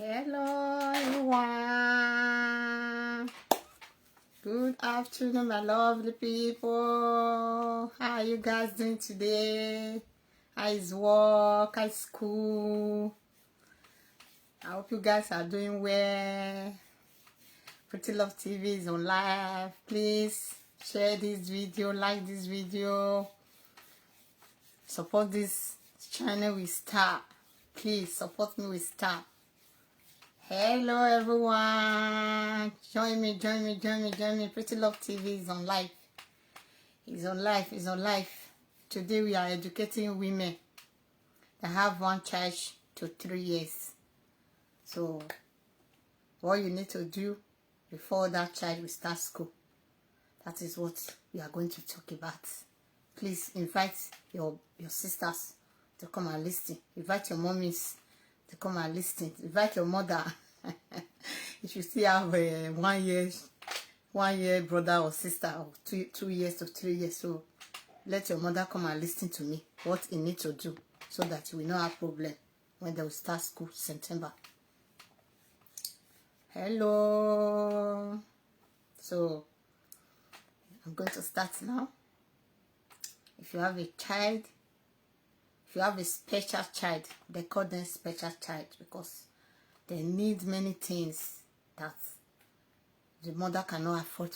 Hello everyone. Good afternoon, my lovely people. How are you guys doing today? How is work? How is school? I hope you guys are doing well. Pretty Love TV is on live. Please share this video, like this video, support this channel with star. Please support me with star. Hello everyone, join me. Pretty Love TV is on live. It's on live. Today we are educating women that have one child to 3 years. So what you need to do before that child will start school, that is what we are going to talk about. Please invite your sisters to come and listen. Invite your mommies to come and listen. Invite your mother. If you still have a 1 year brother or sister, or 2 years to 3 years, so let your mother come and listen to me what you need to do so that you will not have problem when they will start school September. Hello. So I'm going to start now. If you have a child, if you have a special child, they call them special child because they need many things that the mother cannot afford.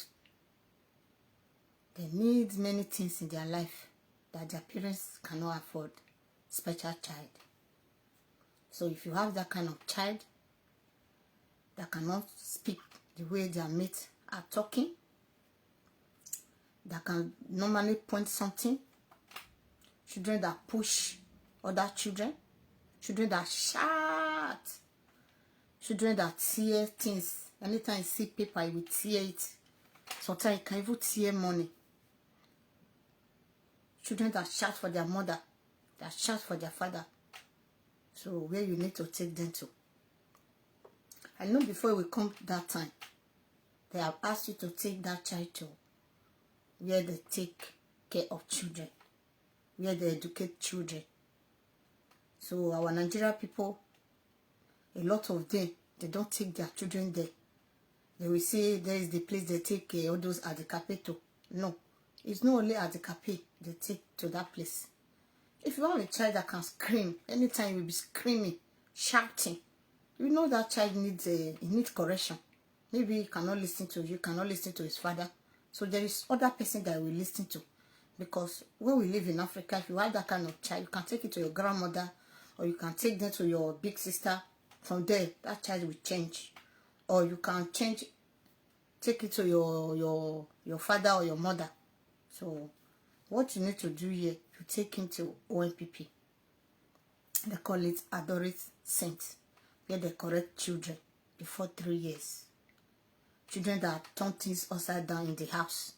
They need many things in their life that their parents cannot afford. Special child. So if you have that kind of child that cannot speak the way their mates are talking, that can normally point something, children that push other children, children that shout, children that tear things. Anytime you see paper, you will tear it. Sometimes you can even tear money. Children that shout for their mother, that shout for their father. So where you need to take them to. I know before we come that time, they have asked you to take that child to where they take care of children, where they educate children. So our Nigeria people, a lot of them, they don't take their children there. They will say there is the place they take all those Adikape to. No, it's not only Adikape they take to that place. If you have a child that can scream, anytime you will be screaming, shouting, you know that child needs correction. Maybe he cannot listen to you, cannot listen to his father. So there is other person that will listen to. Because when we live in Africa, if you have that kind of child, you can take it to your grandmother or you can take them to your big sister. From there, that child will change. Or you can take it to your father or your mother. So what you need to do here, you take him to ONPP. They call it Adorate Saints, where they correct children before 3 years. Children that turn things upside down in the house.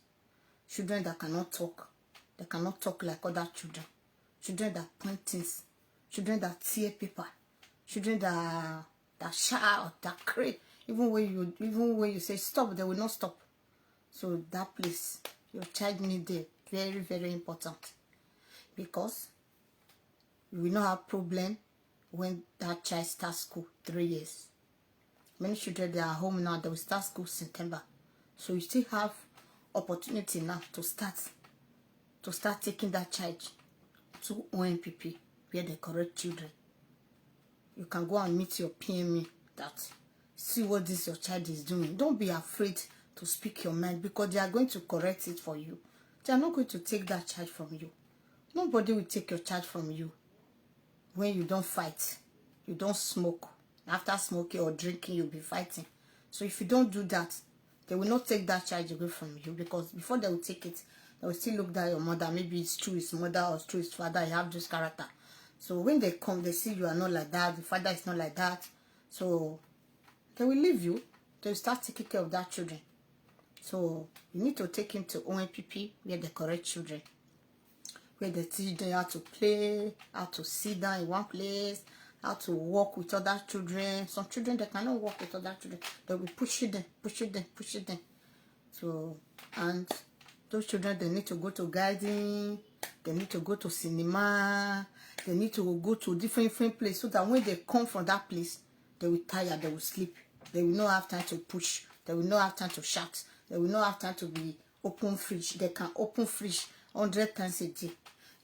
Children that cannot talk. They cannot talk like other children. Children that point things. Children that tear paper. Children that shout, that cry. Even when you say stop, they will not stop. So that place, your child needs there. Very, very important. Because you will not have problem when that child starts school 3 years. Many children, they are home now, they will start school September. So you still have opportunity now to start taking that child to ONPP, where they correct children. You can go and meet your PME that see what this your child is doing. Don't be afraid to speak your mind because they are going to correct it for you. They are not going to take that child from you. Nobody will take your child from you when you don't fight, you don't smoke. After smoking or drinking, you'll be fighting. So if you don't do that, they will not take that child away from you because before they will take it, they will still look at your mother. Maybe it's true his mother or it's true his father. You have this character. So when they come, they see you are not like that. The father is not like that. So they will leave you. They will start taking care of that children. So you need to take him to ONPP where they correct children. Where they teach them how to play, how to sit down in one place, how to walk with other children. Some children, they cannot walk with other children. They will push them. So, and those children, they need to go to garden, they need to go to cinema, they need to go to different places so that when they come from that place, They will tire, they will sleep. They will not have time to push. They will not have time to shout. They will not have time to be open fridge. They can open fridge 100 times a day.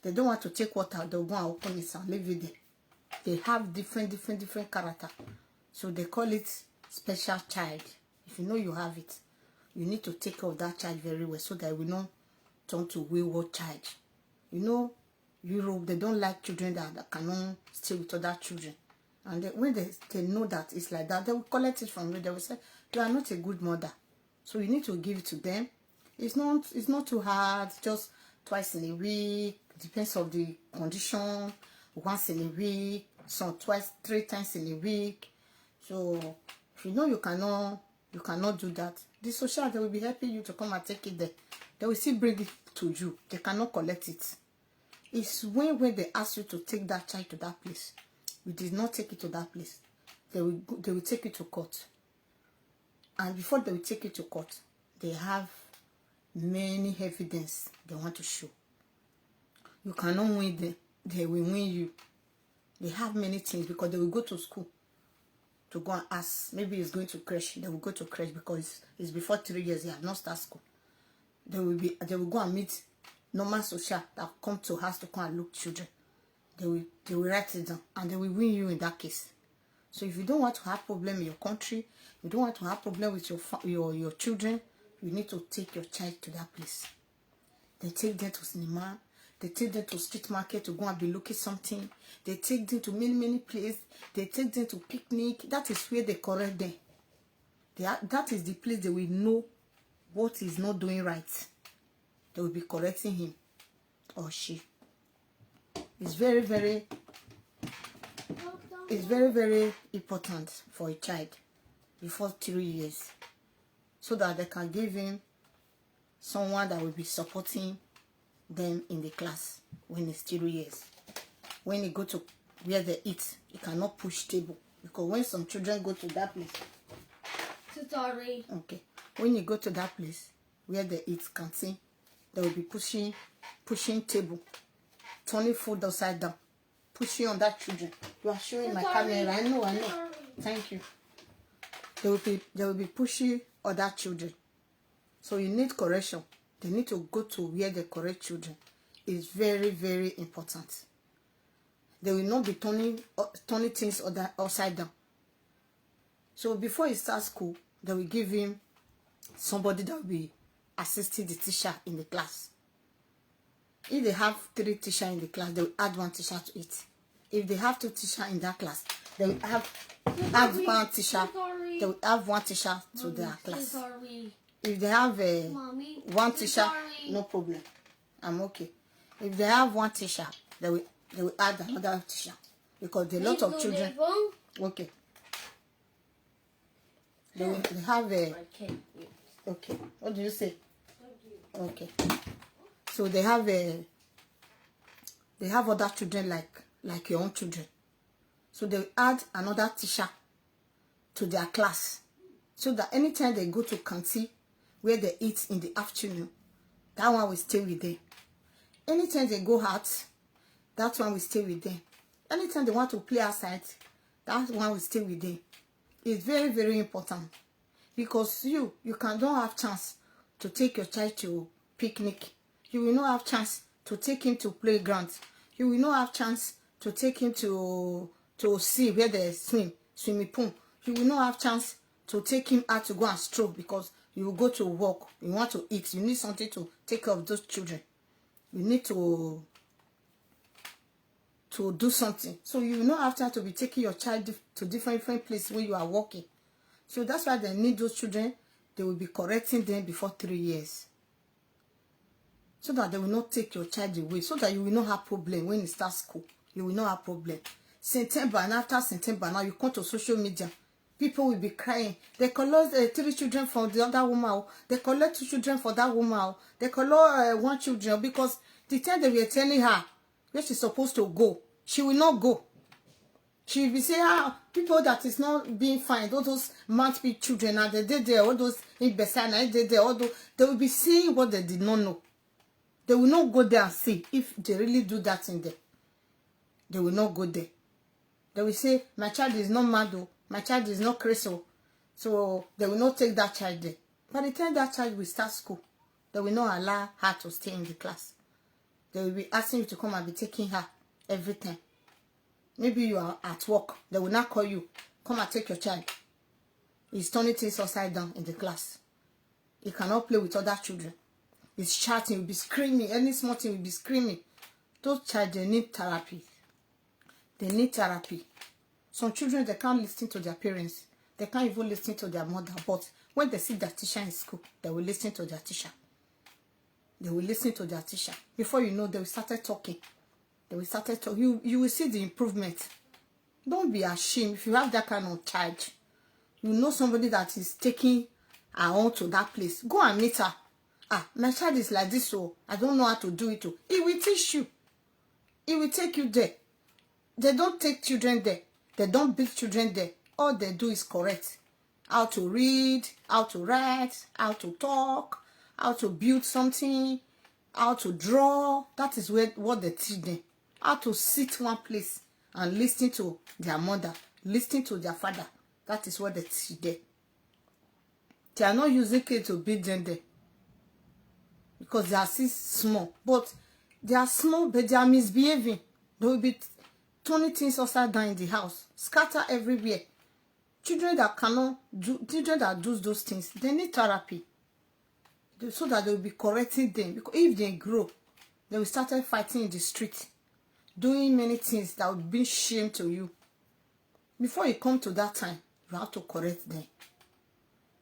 They don't want to take water. They will go and open it and leave it there. They have different character. So they call it special child. If you know you have it, you need to take care of that child very well so that it will not turn to wayward child. You know, Europe, they don't like children that cannot stay with other children. And when they know that it's like that, they will collect it from you. They will say, you are not a good mother. So you need to give it to them. It's not too hard, just twice in a week. Depends on the condition. Once in a week, some twice, 3 times in a week. So if you know you cannot do that, the social, they will be helping you to come and take it there. They will still bring it to you. They cannot collect it. It's when they ask you to take that child to that place, you did not take it to that place, they will take it to court. And before they will take it to court, they have many evidence they want to show. You cannot win them. They will win you. They have many things because they will go to school to go and ask. Maybe it's going to crash. They will go to crash because it's before 3 years. They have not started school. They will go and meet normal social that come to house to come and look children. They will write it down and they will win you in that case. So if you don't want to have problem in your country, you don't want to have problem with your children, you need to take your child to that place. They take them to cinema. They take them to street market to go and be looking something. They take them to many places. They take them to picnic. That is where they correct them. That is the place they will know what is not doing right. They will be correcting him or she. It's very important for a child before 3 years, so that they can give him someone that will be supporting them in the class when it's 3 years. When they go to where they eat, you cannot push table, because when some children go to that place, sorry. Okay. When you go to that place where they eat canteen, they will be pushing table, turning food upside down, pushing on that children. You are showing my camera. I know. Thank you. They will be pushing other children. So you need correction. They need to go to where they correct children. It's very important. They will not be turning things upside down. So before he starts school, they will give him somebody that will be assisting the teacher in the class. If they have 3 teachers in the class, they will add 1 teacher to it. If they have 2 teachers in that class, they will add 1 teacher. They will have 1 teacher to their class. If they have 1 teacher, no problem. I'm okay. If they have 1 teacher, they will add another teacher, because there are a lot of children. Okay. They have a. Okay. What do you say? Okay. So they have other children like your own children. So they add another teacher to their class, so that anytime they go to canteen where they eat in the afternoon, that one will stay with them. Anytime they go out, that one will stay with them. Anytime they want to play outside, that one will stay with them. It's very important, because you don't have chance to take your child to picnic. You will not have chance to take him to playground. You will not have chance to take him to see where they swimming pool. You will not have chance to take him out to go and stroll, because you will go to work. You want to eat. You need something to take care of those children. You need to do something. So you will not have time to be taking your child to different places when you are working. So that's why they need those children. They will be correcting them before 3 years, so that they will not take your child away, so that you will not have problem when you start school. You will not have problem. September, and after September, now you come to social media, people will be crying. They collect 3 children from the other woman. They collect 2 children for that woman. They collect 1 children, because the time they were telling her where she's supposed to go, she will not go. She will be saying, people that is not being fined, all those mouthpiece children, and they did there, all those in Besana, they did there, all those, they will be seeing what they did not know. They will not go there and see if they really do that in there. They will not go there. They will say, my child is not mad though. My child is not crazy, so they will not take that child there. By the time that child will start school, they will not allow her to stay in the class. They will be asking you to come and be taking her every time. Maybe you are at work. They will not call you. Come and take your child. He's turning things upside down in the class. He cannot play with other children. He's shouting, he'll be screaming. Any small thing will be screaming. Those children, they need therapy. They need therapy. Some children, they can't listen to their parents. They can't even listen to their mother. But when they see their teacher in school, they will listen to their teacher. They will listen to their teacher. Before you know, they will start talking. They will start talking. You will see the improvement. Don't be ashamed if you have that kind of child. You know somebody that is taking her on to that place. Go and meet her. Ah, my child is like this, so I don't know how to do it. He will teach you. He will take you there. They don't take children there. They don't beat children there. All they do is correct. How to read, how to write, how to talk, how to build something, how to draw. That is what they teach them. How to sit one place and listen to their mother, listen to their father. That is what they teach them. They are not using kids to beat them there. Because they are still small. But they are small, but they are misbehaving. They will be turning things upside down in the house. Scatter everywhere. Children that cannot do, children that do those things, they need therapy. So that they will be correcting them. Because if they grow, they will start fighting in the street. Doing many things that will be shame to you. Before you come to that time, you have to correct them.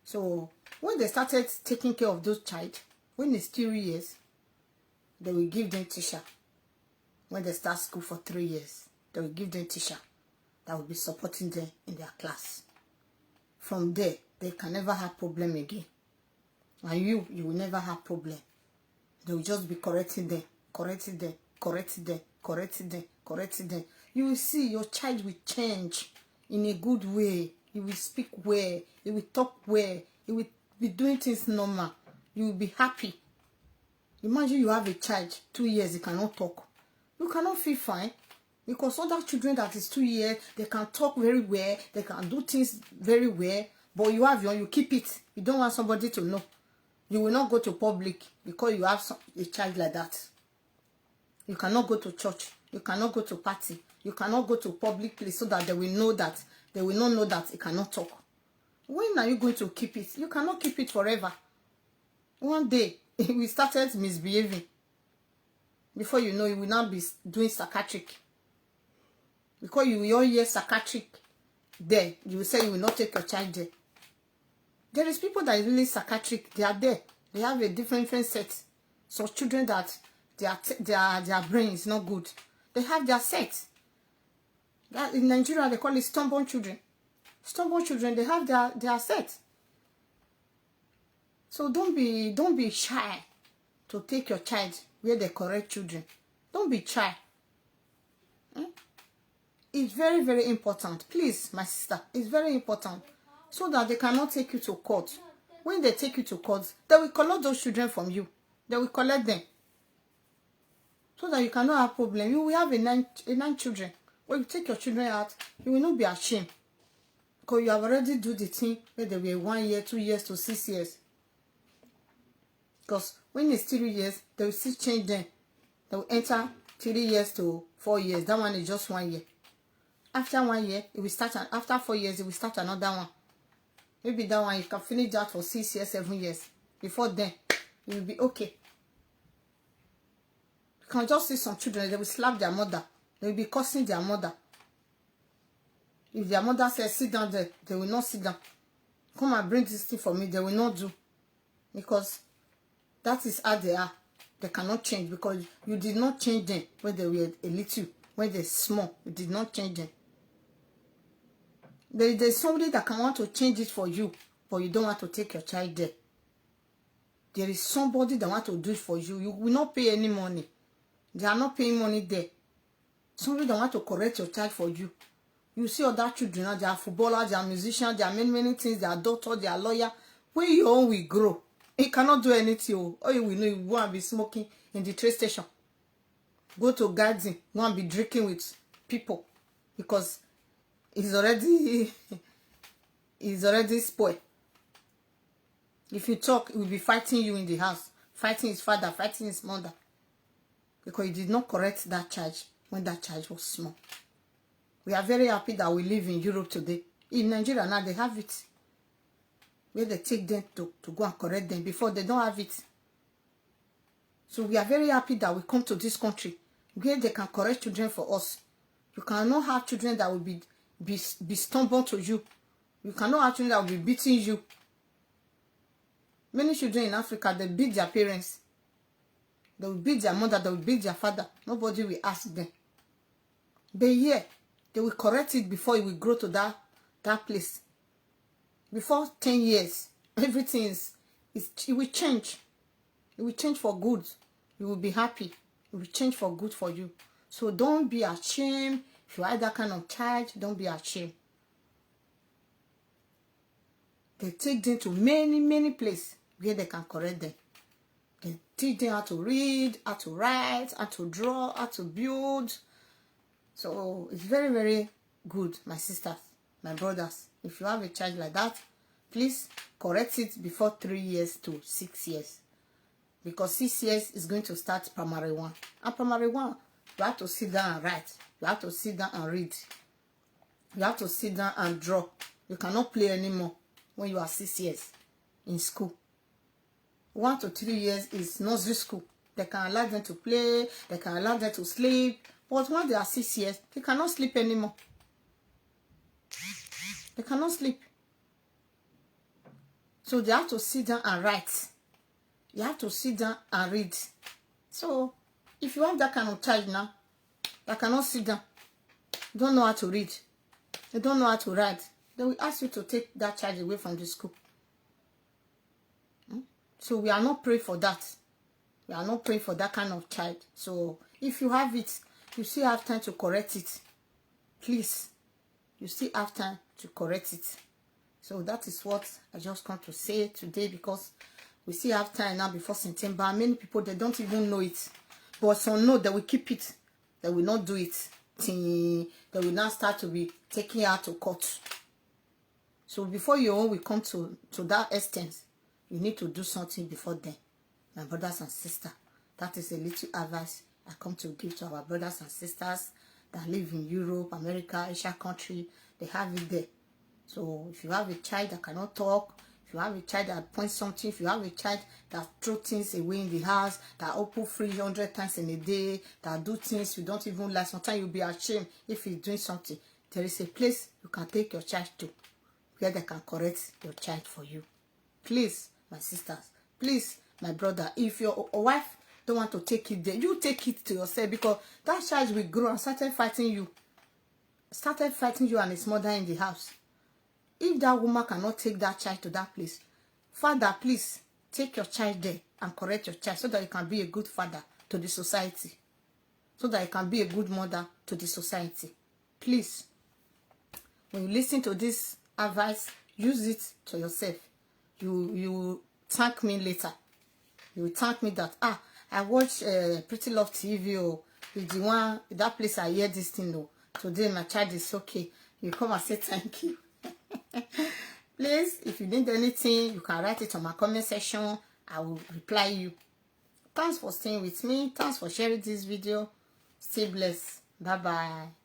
So when they started taking care of those child, when it's 3 years, they will give them teacher. When they start school for 3 years, they will give them teacher that will be supporting them in their class. From there, they can never have problem again. And you will never have problem. They will just be correcting them, correcting them, correcting them, correcting them, correcting them. You will see your child will change in a good way. He will speak well. He will talk well. He will be doing things normal. You will be happy. Imagine you have a child, 2 years, he cannot talk. You cannot feel fine. Because other children that is 2 years, they can talk very well. They can do things very well. But you have your own, you keep it. You don't want somebody to know. You will not go to public because you have a child like that. You cannot go to church. You cannot go to party. You cannot go to public place so that they will know that. They will not know that he cannot talk. When are you going to keep it? You cannot keep it forever. One day, we started misbehaving. Before you know, you will not be doing psychiatric. Because you will all hear psychiatric there. You will say you will not take your child there. There is people that are really psychiatric. They are there. They have a different set. So children that their brain is not good. They have their set. That in Nigeria they call it stubborn children. Stubborn children, they have their set. So don't be shy to take your child where they correct children. Don't be shy. It's very, very important. Please, my sister, it's very important. So that they cannot take you to court. When they take you to court, they will collect those children from you. They will collect them. So that you cannot have problem. You will have a nine children. When you take your children out, you will not be ashamed. Because you have already do the thing where they were 1 year, 2 years to 6 years. Because when it's 3 years, they will still change them. They will enter 3 years to 4 years. That one is just 1 year. After 1 year, it will start. After 4 years, it will start another one. Maybe that one you can finish that for 6 years, 7 years. Before then, it will be okay. You can just see some children, they will slap their mother. They will be cursing their mother. If their mother says, sit down there, they will not sit down. Come and bring this thing for me, they will not do. Because that is how they are. They cannot change because you did not change them when they were a little, when they're small. You did not change them. There's somebody that can want to change it for you, but you don't want to take your child there. There is somebody that want to do it for you. You will not pay any money. They are not paying money there. Somebody that want to correct your child for you. You see other children, they are footballers, they are musicians, they are many things, they are doctors, they are lawyers. When your own will grow, he cannot do anything. All you will know, you go and be smoking in the train station. Go to garden, go and be drinking with people. Because he's already is already spoiled. If you talk, he will be fighting you in the house, fighting his father, fighting his mother, because he did not correct that charge when that charge was small. We are very happy that we live in Europe today. In Nigeria now, they have it, where they take them to go and correct them. Before, they don't have it. So we are very happy that we come to this country where they can correct children for us. You cannot have children that will be stubborn to you. You cannot have children that will be beating you. Many children in Africa, they beat their parents. They will beat their mother, they will beat their father. Nobody will ask them. But here, they will correct it before it will grow to that place. Before 10 years, everything it will change. It will change for good. You will be happy. It will change for good for you. So don't be ashamed. If you have that kind of charge, don't be ashamed. They take them to many places where they can correct them. They teach them how to read, how to write, how to draw, how to build. So it's very good, my sisters, my brothers. If you have a child like that, please correct it before 3 years to 6 years. Because 6 years is going to start primary 1. And primary 1, you have to sit down and write. You have to sit down and read. You have to sit down and draw. You cannot play anymore when you are 6 years in school. 1 to 3 years is nursery school. They can allow them to play. They can allow them to sleep. But when they are 6 years, they cannot sleep anymore. They cannot sleep. So they have to sit down and write. You have to sit down and read. So if you have that kind of child now, that cannot sit down, don't know how to read, they don't know how to write, they will ask you to take that child away from the school. So we are not praying for that. We are not praying for that kind of child. So if you have it, you still have time to correct it. Please, you still have time to correct it. So that is what I just come to say today, because we still have time now before September. Many people, they don't even know it. But some know they will keep it. They will not do it. They will now start to be taking out to court. So before you all will come to that extent, you need to do something before then. My brothers and sisters, that is a little advice I come to give to our brothers and sisters that live in Europe, America, Asia country. They have it there. So if you have a child that cannot talk, if you have a child that points something, if you have a child that throw things away in the house, that open fridge 100 times in a day, that do things you don't even like, sometimes you'll be ashamed if he's doing something. There is a place you can take your child to where they can correct your child for you. Please, my sisters, please, my brother, if your wife don't want to take it there, you take it to yourself, because that child will grow and started fighting you and his mother in the house. If that woman cannot take that child to that place, father, please take your child there and correct your child so that you can be a good father to the society, so that you can be a good mother to the society. Please, when you listen to this advice, use it to yourself. You thank me later. You will thank me that, I watch Pretty Love TV, or the one, that place I hear this thing, or today my child is okay. You come and say thank you. Please, if you need anything, you can write it on my comment section. I will reply you. Thanks for staying with me. Thanks for sharing this video. Stay blessed. Bye bye.